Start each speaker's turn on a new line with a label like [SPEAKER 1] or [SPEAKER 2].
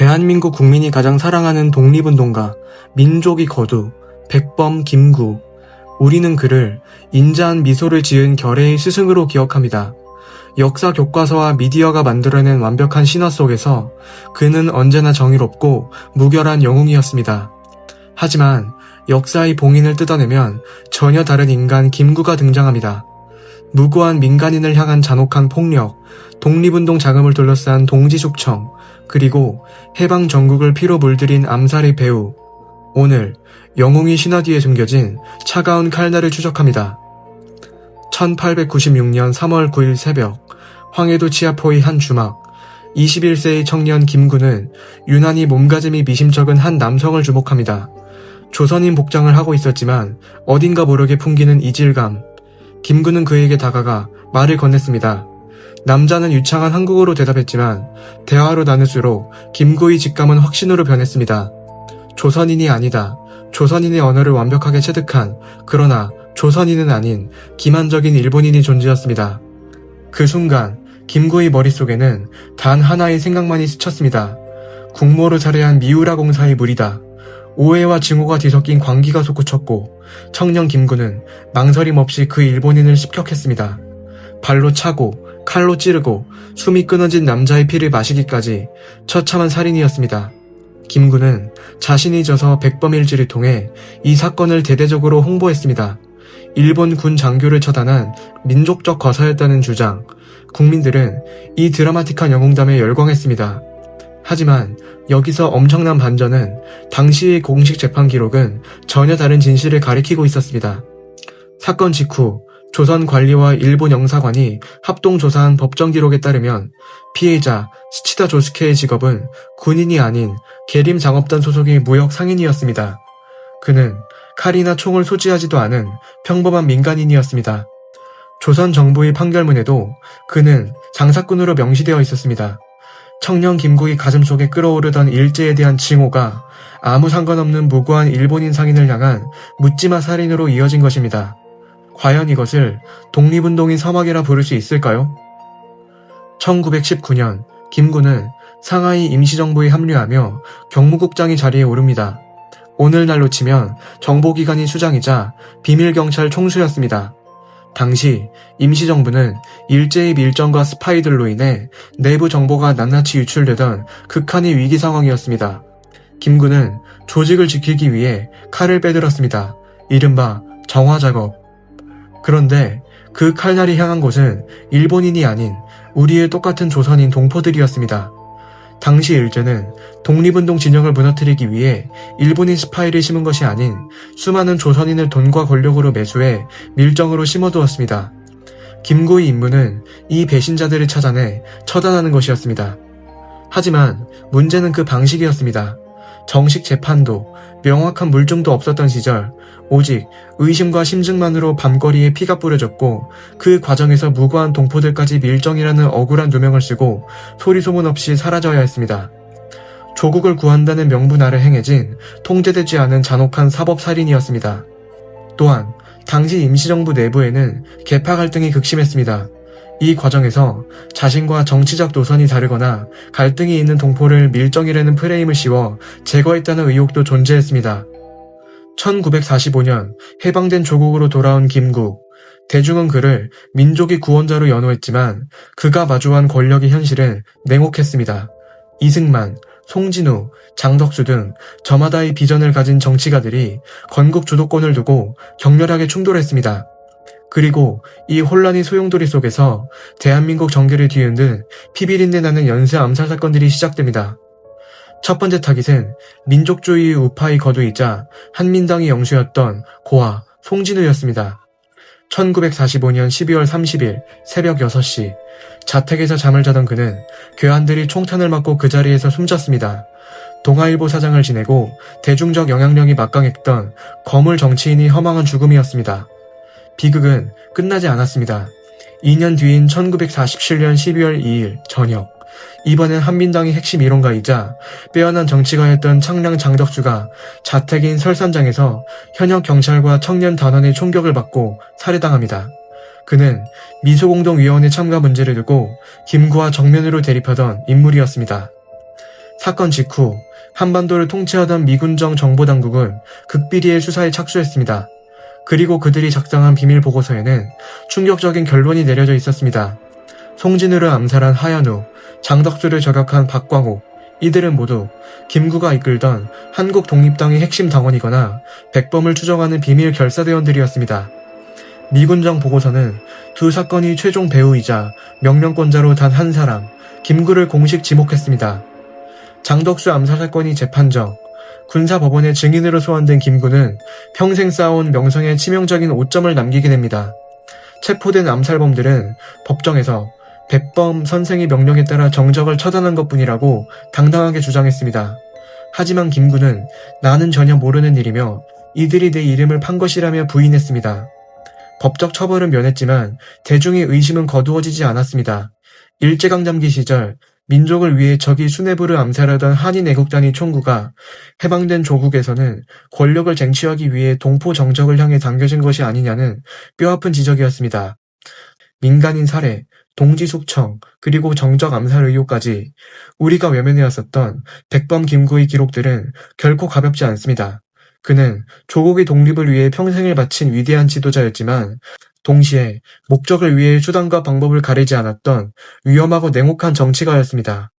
[SPEAKER 1] 대한민국 국민이 가장 사랑하는 독립운동가, 민족의 거두, 백범 김구. 우리는 그를 인자한 미소를 지은 결의의 스승으로 기억합니다. 역사 교과서와 미디어가 만들어낸 완벽한 신화 속에서 그는 언제나 정의롭고 무결한 영웅이었습니다. 하지만 역사의 봉인을 뜯어내면 전혀 다른 인간 김구가 등장합니다. 무고한 민간인을 향한 잔혹한 폭력, 독립운동 자금을 둘러싼 동지숙청, 그리고 해방 전국을 피로 물들인 암살의 배후. 오늘 영웅의 신화 뒤에 숨겨진 차가운 칼날을 추적합니다. 1896년 3월 9일 새벽, 황해도 치아포의 한 주막, 21세의 청년 김구는 유난히 몸가짐이 미심쩍은 한 남성을 주목합니다. 조선인 복장을 하고 있었지만 어딘가 모르게 풍기는 이질감. 김구는 그에게 다가가 말을 건넸습니다. 남자는 유창한 한국어로 대답했지만 대화로 나눌수록 김구의 직감은 확신으로 변했습니다. 조선인이 아니다. 조선인의 언어를 완벽하게 체득한, 그러나 조선인은 아닌 기만적인 일본인이 존재였습니다. 그 순간 김구의 머릿속에는 단 하나의 생각만이 스쳤습니다. 국모를 살해한 미우라 공사의 무리다. 오해와 증오가 뒤섞인 광기가 솟구쳤고 청년 김구는 망설임 없이 그 일본인을 습격했습니다. 발로 차고 칼로 찌르고 숨이 끊어진 남자의 피를 마시기까지 처참한 살인이었습니다. 김구는 자신이 져서 백범일지를 통해 이 사건을 대대적으로 홍보했습니다. 일본 군 장교를 처단한 민족적 거사였다는 주장, 국민들은 이 드라마틱한 영웅담에 열광했습니다. 하지만 여기서 엄청난 반전은 당시의 공식 재판 기록은 전혀 다른 진실을 가리키고 있었습니다. 사건 직후 조선 관리와 일본 영사관이 합동조사한 법정 기록에 따르면 피해자 스치다 조스케의 직업은 군인이 아닌 계림장업단 소속의 무역 상인이었습니다. 그는 칼이나 총을 소지하지도 않은 평범한 민간인이었습니다. 조선 정부의 판결문에도 그는 장사꾼으로 명시되어 있었습니다. 청년 김구의 가슴 속에 끓어오르던 일제에 대한 징후가 아무 상관없는 무고한 일본인 상인을 향한 묻지마 살인으로 이어진 것입니다. 과연 이것을 독립운동의 서막이라 부를 수 있을까요? 1919년 김구는 상하이 임시정부에 합류하며 경무국장의 자리에 오릅니다. 오늘날로 치면 정보기관의 수장이자 비밀경찰 총수였습니다. 당시 임시정부는 일제의 밀정과 스파이들로 인해 내부 정보가 낱낱이 유출되던 극한의 위기 상황이었습니다. 김구는 조직을 지키기 위해 칼을 빼들었습니다. 이른바 정화작업. 그런데 그 칼날이 향한 곳은 일본인이 아닌 우리의 똑같은 조선인 동포들이었습니다. 당시 일제는 독립운동 진영을 무너뜨리기 위해 일본인 스파이를 심은 것이 아닌 수많은 조선인을 돈과 권력으로 매수해 밀정으로 심어두었습니다. 김구의 임무는 이 배신자들을 찾아내 처단하는 것이었습니다. 하지만 문제는 그 방식이었습니다. 정식 재판도 명확한 물증도 없었던 시절, 오직 의심과 심증만으로 밤거리에 피가 뿌려졌고 그 과정에서 무고한 동포들까지 밀정이라는 억울한 누명을 쓰고 소리소문 없이 사라져야 했습니다. 조국을 구한다는 명분 아래 행해진 통제되지 않은 잔혹한 사법살인이었습니다. 또한 당시 임시정부 내부에는 계파 갈등이 극심했습니다. 이 과정에서 자신과 정치적 노선이 다르거나 갈등이 있는 동포를 밀정이라는 프레임을 씌워 제거했다는 의혹도 존재했습니다. 1945년 해방된 조국으로 돌아온 김구. 대중은 그를 민족의 구원자로 연호했지만 그가 마주한 권력의 현실은 냉혹했습니다. 이승만, 송진우, 장덕수 등 저마다의 비전을 가진 정치가들이 건국 주도권을 두고 격렬하게 충돌했습니다. 그리고 이 혼란의 소용돌이 속에서 대한민국 정계를 뒤흔든 피비린내 나는 연쇄 암살 사건들이 시작됩니다. 첫 번째 타깃은 민족주의 우파의 거두이자 한민당의 영수였던 고아 송진우였습니다. 1945년 12월 30일 새벽 6시 자택에서 잠을 자던 그는 괴한들이 총탄을 맞고 그 자리에서 숨졌습니다. 동아일보 사장을 지내고 대중적 영향력이 막강했던 거물 정치인이 허망한 죽음이었습니다. 비극은 끝나지 않았습니다. 2년 뒤인 1947년 12월 2일 저녁, 이번엔 한민당의 핵심 이론가이자 빼어난 정치가였던 창량 장덕수가 자택인 설산장에서 현역 경찰과 청년 단원의 총격을 받고 살해당합니다. 그는 미소공동위원회 참가 문제를 두고 김구와 정면으로 대립하던 인물이었습니다. 사건 직후 한반도를 통치하던 미군정 정보당국은 극비리의 수사에 착수했습니다. 그리고 그들이 작성한 비밀 보고서에는 충격적인 결론이 내려져 있었습니다. 송진우를 암살한 하현우, 장덕수를 저격한 박광욱, 이들은 모두 김구가 이끌던 한국독립당의 핵심 당원이거나 백범을 추정하는 비밀 결사대원들이었습니다. 미군정 보고서는 두 사건이 최종 배후이자 명령권자로 단 한 사람, 김구를 공식 지목했습니다. 장덕수 암살 사건이 재판정, 군사법원의 증인으로 소환된 김구는 평생 쌓아온 명성에 치명적인 오점을 남기게 됩니다. 체포된 암살범들은 법정에서 백범 선생의 명령에 따라 정적을 처단한 것뿐이라고 당당하게 주장했습니다. 하지만 김구는 나는 전혀 모르는 일이며 이들이 내 이름을 판 것이라며 부인했습니다. 법적 처벌은 면했지만 대중의 의심은 거두어지지 않았습니다. 일제강점기 시절 민족을 위해 적이 수뇌부를 암살하던 한인 애국단의 총구가 해방된 조국에서는 권력을 쟁취하기 위해 동포 정적을 향해 당겨진 것이 아니냐는 뼈아픈 지적이었습니다. 민간인 살해, 동지 숙청, 그리고 정적 암살 의혹까지 우리가 외면해왔었던 백범 김구의 기록들은 결코 가볍지 않습니다. 그는 조국의 독립을 위해 평생을 바친 위대한 지도자였지만 동시에 목적을 위해 수단과 방법을 가리지 않았던 위험하고 냉혹한 정치가였습니다.